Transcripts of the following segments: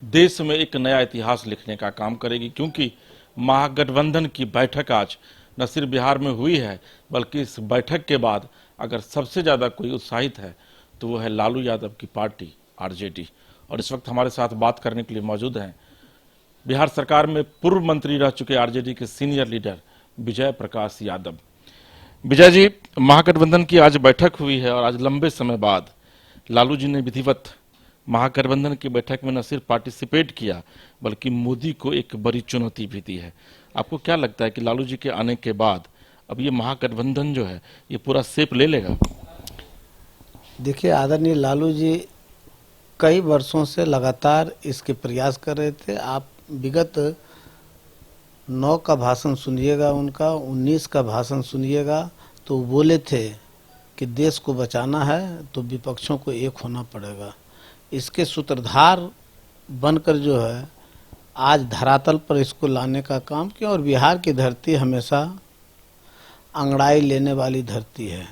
देश में एक नया इतिहास लिखने का काम करेगी, क्योंकि महागठबंधन की बैठक आज न सिर्फ बिहार में हुई है, बल्कि इस बैठक के बाद अगर सबसे ज़्यादा कोई उत्साहित है तो वो है लालू यादव की पार्टी आरजेडी। और इस वक्त हमारे साथ बात करने के लिए मौजूद हैं बिहार सरकार में पूर्व मंत्री रह चुके आरजेडी के सीनियर लीडर विजय प्रकाश यादव। विजय जी, महागठबंधन की आज बैठक हुई है और आज लंबे समय बाद लालू जी ने विधिवत महागठबंधन की बैठक में न सिर्फ पार्टिसिपेट किया, बल्कि मोदी को एक बड़ी चुनौती भी दी है। आपको क्या लगता है कि लालू जी के आने के बाद अब ये महागठबंधन जो है ये पूरा शेप ले लेगा? देखिए, आदरणीय लालू जी कई वर्षों से लगातार इसके प्रयास कर रहे थे। आप विगत 9 का भाषण सुनिएगा, उनका 19 का भाषण सुनिएगा, तो वो बोले थे कि देश को बचाना है तो विपक्षों को एक होना पड़ेगा। इसके सूत्रधार बनकर जो है आज धरातल पर इसको लाने का काम किया। और बिहार की धरती हमेशा अंगड़ाई लेने वाली धरती है,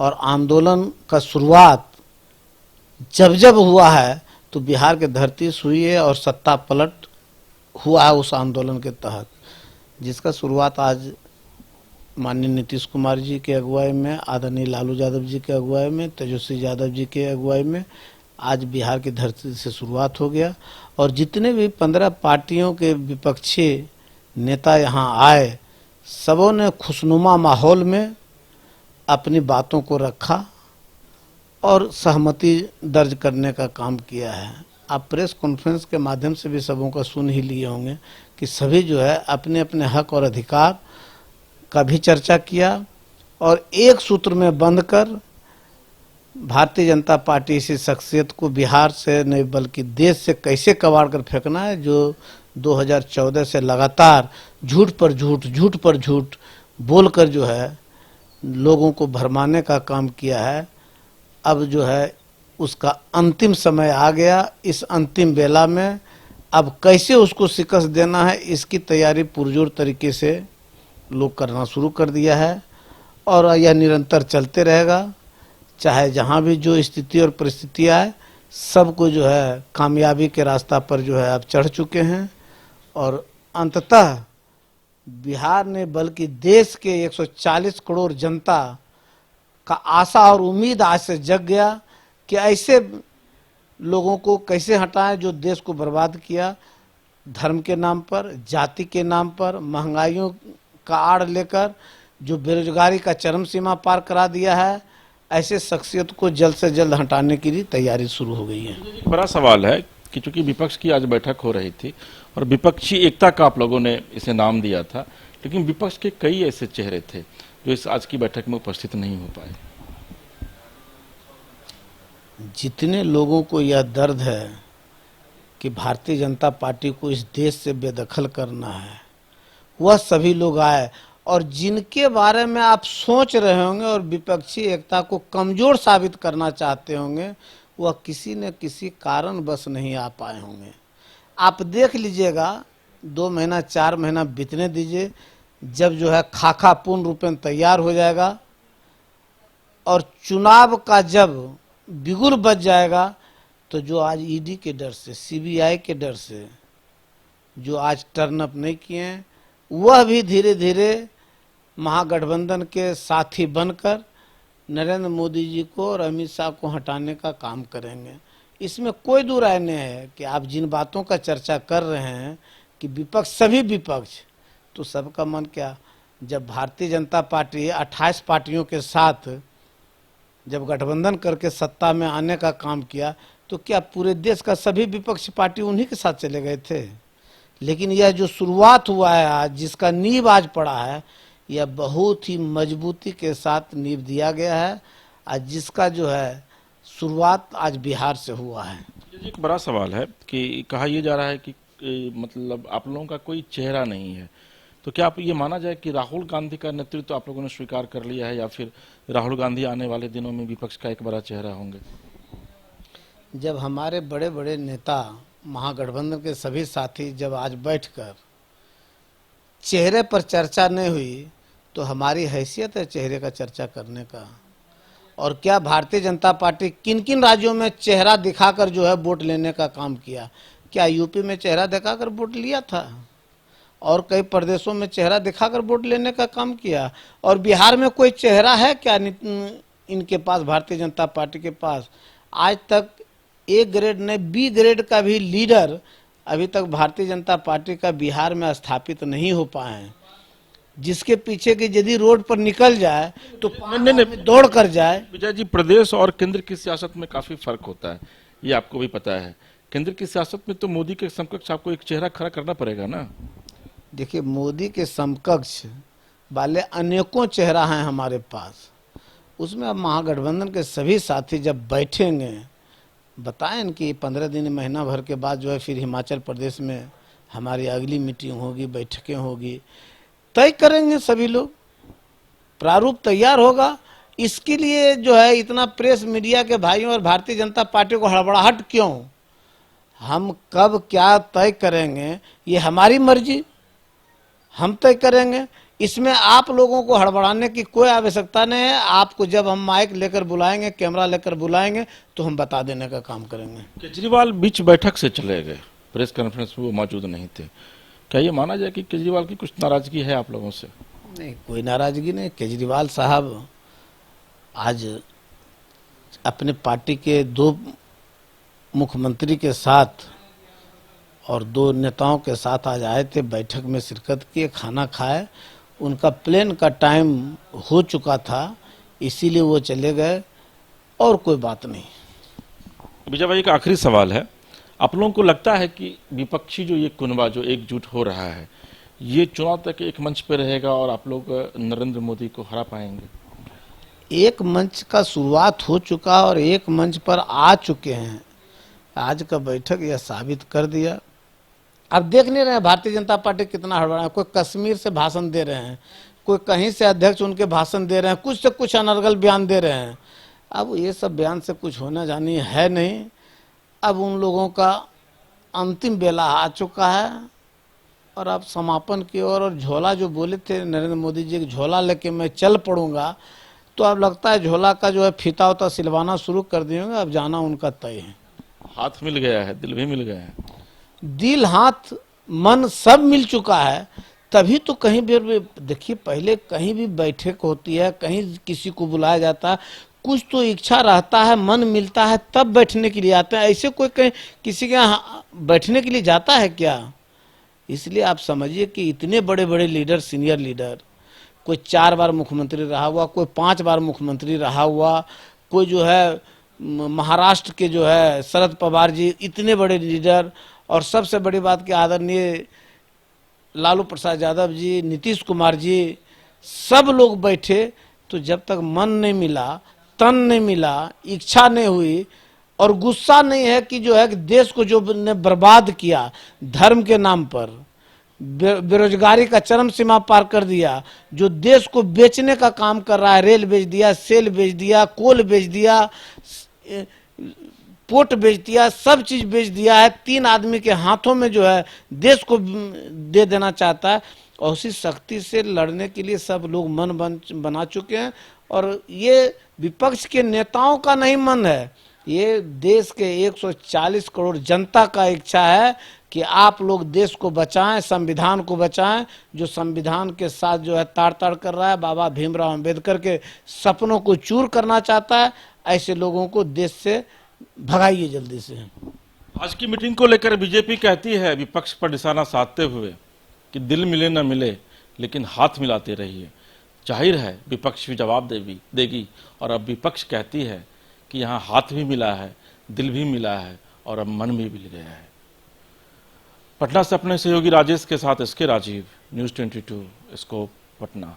और आंदोलन का शुरुआत जब जब हुआ है तो बिहार के धरती सुई है और सत्ता पलट हुआ है उस आंदोलन के तहत, जिसका शुरुआत आज माननीय नीतीश कुमार जी के अगुवाई में, आदरणीय लालू यादव जी के अगुवाई में, तेजस्वी यादव जी के अगुवाई में आज बिहार की धरती से शुरुआत हो गया। और जितने भी 15 पार्टियों के विपक्षी नेता यहाँ आए, सबों ने खुशनुमा माहौल में अपनी बातों को रखा और सहमति दर्ज करने का काम किया है। आप प्रेस कॉन्फ्रेंस के माध्यम से भी सबों का सुन ही लिए होंगे कि सभी जो है अपने अपने हक और अधिकार का भी चर्चा किया, और एक सूत्र में बंधकर भारतीय जनता पार्टी इसी शख्सियत को बिहार से नहीं बल्कि देश से कैसे कबाड़ कर फेंकना है, जो 2014 से लगातार झूठ पर झूठ बोलकर जो है लोगों को भरमाने का काम किया है। अब जो है उसका अंतिम समय आ गया। इस अंतिम बेला में अब कैसे उसको शिकस्त देना है, इसकी तैयारी पुरजोर तरीके से लोग करना शुरू कर दिया है, और यह निरंतर चलते रहेगा। चाहे जहाँ भी जो स्थिति और परिस्थितियाँ आए, सबको जो है कामयाबी के रास्ता पर जो है अब चढ़ चुके हैं। और अंततः बिहार ने बल्कि देश के 140 करोड़ जनता का आशा और उम्मीद आज से जग गया कि ऐसे लोगों को कैसे हटाएं जो देश को बर्बाद किया, धर्म के नाम पर, जाति के नाम पर, महंगाइयों का आड़ लेकर जो बेरोजगारी का चरम सीमा पार करा दिया है। ऐसे शख्सियत को जल्द से जल्द हटाने की भी तैयारी शुरू हो गई है। एक बड़ा सवाल है कि चूंकि विपक्ष की आज बैठक हो रही थी और विपक्षी एकता का आप लोगों ने इसे नाम दिया था, लेकिन विपक्ष के कई ऐसे चेहरे थे जो इस आज की बैठक में उपस्थित नहीं हो पाए। जितने लोगों को यह दर्द है कि भारतीय जनता पार्टी को इस देश से बेदखल करना है, वह सभी लोग आए, और जिनके बारे में आप सोच रहे होंगे और विपक्षी एकता को कमजोर साबित करना चाहते होंगे, वह किसी न किसी कारण बस नहीं आ पाए होंगे। आप देख लीजिएगा, 2 महीना 4 महीना बीतने दीजिए, जब जो है खाका पूर्ण रूप में तैयार हो जाएगा और चुनाव का जब बिगुल बज जाएगा, तो जो आज ईडी के डर से, सीबीआई के डर से जो आज टर्न अप नहीं किए हैं, वह भी धीरे धीरे महागठबंधन के साथी बनकर नरेंद्र मोदी जी को और अमित शाह को हटाने का काम करेंगे। इसमें कोई दो राय नहीं है कि आप जिन बातों का चर्चा कर रहे हैं कि विपक्ष, सभी विपक्ष, तो सबका मन क्या, जब भारतीय जनता पार्टी 28 पार्टियों के साथ जब गठबंधन करके सत्ता में आने का काम किया, तो क्या पूरे देश का सभी विपक्षी पार्टी उन्हीं के साथ चले गए थे? लेकिन यह जो शुरुआत हुआ है आज, जिसका नींव आज पड़ा है, यह बहुत ही मजबूती के साथ नींव दिया गया है, आज जिसका जो है शुरुआत आज बिहार से हुआ है। एक बड़ा सवाल है कि कहा यह जा रहा है कि मतलब आप लोगों का कोई चेहरा नहीं है, तो क्या आप ये माना जाए कि राहुल गांधी का नेतृत्व तो आप लोगों ने स्वीकार कर लिया है, या फिर राहुल गांधी आने वाले दिनों में विपक्ष का एक बड़ा चेहरा होंगे? जब हमारे बड़े बड़े नेता, महागठबंधन के सभी साथी जब आज बैठकर चेहरे पर चर्चा नहीं हुई, तो हमारी हैसियत है चेहरे का चर्चा करने का। और क्या भारतीय जनता पार्टी किन किन राज्यों में चेहरा दिखाकर जो है वोट लेने का काम किया? क्या यूपी में चेहरा दिखाकर वोट लिया था और कई प्रदेशों में चेहरा दिखाकर वोट लेने का काम किया? और बिहार में कोई चेहरा है क्या इनके पास, भारतीय जनता पार्टी के पास? आज तक ए ग्रेड ने बी ग्रेड का भी लीडर अभी तक भारतीय जनता पार्टी का बिहार में स्थापित नहीं हो पाए हैं, जिसके पीछे की यदि रोड पर निकल जाए तो नहीं दौड़ कर जाए। विजय जी, प्रदेश और केंद्र की सियासत में काफी फर्क होता है, ये आपको भी पता है। केंद्र की सियासत में तो मोदी के समकक्ष आपको एक चेहरा खड़ा करना पड़ेगा ना। देखिए, मोदी के समकक्ष वाले अनेकों चेहरा हैं हमारे पास, उसमें अब महागठबंधन के सभी साथी जब बैठेंगे, बताएं कि 15 दिन महीना भर के बाद जो है फिर हिमाचल प्रदेश में हमारी अगली मीटिंग होगी, बैठकें होगी, तय करेंगे सभी लोग, प्रारूप तैयार होगा। इसके लिए जो है इतना प्रेस मीडिया के भाइयों और भारतीय जनता पार्टी को हड़बड़ाहट क्यों? हम कब क्या तय करेंगे ये हमारी मर्जी, हम तय करेंगे। इसमें आप लोगों को हड़बड़ाने की कोई आवश्यकता नहीं है। आपको जब हम माइक लेकर बुलाएंगे, कैमरा लेकर बुलाएंगे तो हम बता देने का काम करेंगे। केजरीवाल बीच बैठक से चले गए, प्रेस कॉन्फ्रेंस में वो मौजूद नहीं थे, क्या ये माना जाए कि केजरीवाल की कुछ नाराजगी है आप लोगों से? नहीं, कोई नाराजगी नहीं। केजरीवाल साहब आज अपने पार्टी के 2 मुख्यमंत्री के साथ और 2 नेताओं के साथ आज आए थे, बैठक में शिरकत किए, खाना खाए। उनका प्लेन का टाइम हो चुका था, इसीलिए वो चले गए, और कोई बात नहीं। विजय भाई, एक आखिरी सवाल है, आप लोगों को लगता है कि विपक्षी जो ये कुनबा जो एकजुट हो रहा है, ये चुनाव तक एक मंच पे रहेगा और आप लोग नरेंद्र मोदी को हरा पाएंगे? एक मंच का शुरुआत हो चुका और एक मंच पर आ चुके हैं। आज का बैठक यह साबित कर दिया। अब देख नहीं रहे हैं भारतीय जनता पार्टी कितना हड़बड़ा है। कोई कश्मीर से भाषण दे रहे हैं, कोई कहीं से अध्यक्ष उनके भाषण दे रहे हैं, कुछ से कुछ अनर्गल बयान दे रहे हैं। अब ये सब बयान से कुछ होना जानी है नहीं। अब उन लोगों का अंतिम बेला आ चुका है और अब समापन की ओर। और झोला जो बोले थे नरेंद्र मोदी जी, झोला लेके मैं चल पड़ूंगा, तो अब लगता है झोला का जो है फीता होता सिलवाना शुरू कर दिए होंगे। अब जाना उनका तय है। हाथ मिल गया है, दिल भी मिल गया है। दिल, हाथ, मन सब मिल चुका है, तभी तो कहीं भी देखिए, पहले कहीं भी बैठक होती है, कहीं किसी को बुलाया जाता है, कुछ तो इच्छा रहता है, मन मिलता है, तब बैठने के लिए आते हैं। ऐसे कोई कहीं किसी के यहाँ बैठने के लिए जाता है क्या? इसलिए आप समझिए कि इतने बड़े बड़े लीडर, सीनियर लीडर, कोई 4 बार मुख्यमंत्री रहा हुआ, कोई 5 बार मुख्यमंत्री रहा हुआ, कोई जो है महाराष्ट्र के जो है शरद पवार जी, इतने बड़े लीडर, और सबसे बड़ी बात कि आदरणीय लालू प्रसाद यादव जी, नीतीश कुमार जी, सब लोग बैठे। तो जब तक मन नहीं मिला, तन नहीं मिला, इच्छा नहीं हुई और गुस्सा नहीं है कि जो है कि देश को जो ने बर्बाद किया धर्म के नाम पर, बेरोजगारी का चरम सीमा पार कर दिया, जो देश को बेचने का काम कर रहा है, रेल बेच दिया, सेल बेच दिया, कोल बेच दिया, पोर्ट बेच दिया, सब चीज बेच दिया है, 3 आदमी के हाथों में जो है देश को दे देना चाहता है। और उसी शक्ति से लड़ने के लिए सब लोग मन बना चुके हैं। और ये विपक्ष के नेताओं का नहीं मन है, ये देश के 140 करोड़ जनता का इच्छा है कि आप लोग देश को बचाएं, संविधान को बचाएं, जो संविधान के साथ जो है ताड़ ताड़ कर रहा है, बाबा भीमराव अंबेडकर के सपनों को चूर करना चाहता है। ऐसे लोगों को देश से भगाइए जल्दी से। आज की मीटिंग को लेकर बीजेपी कहती है विपक्ष पर निशाना साधते हुए कि दिल मिले न मिले लेकिन हाथ मिलाते रहिए। जाहिर है विपक्ष भी जवाब देगी और अब विपक्ष कहती है कि यहाँ हाथ भी मिला है, दिल भी मिला है और अब मन भी मिल गया है। पटना से अपने सहयोगी राजेश के साथ SK Rajiv, news 22 scope Patna.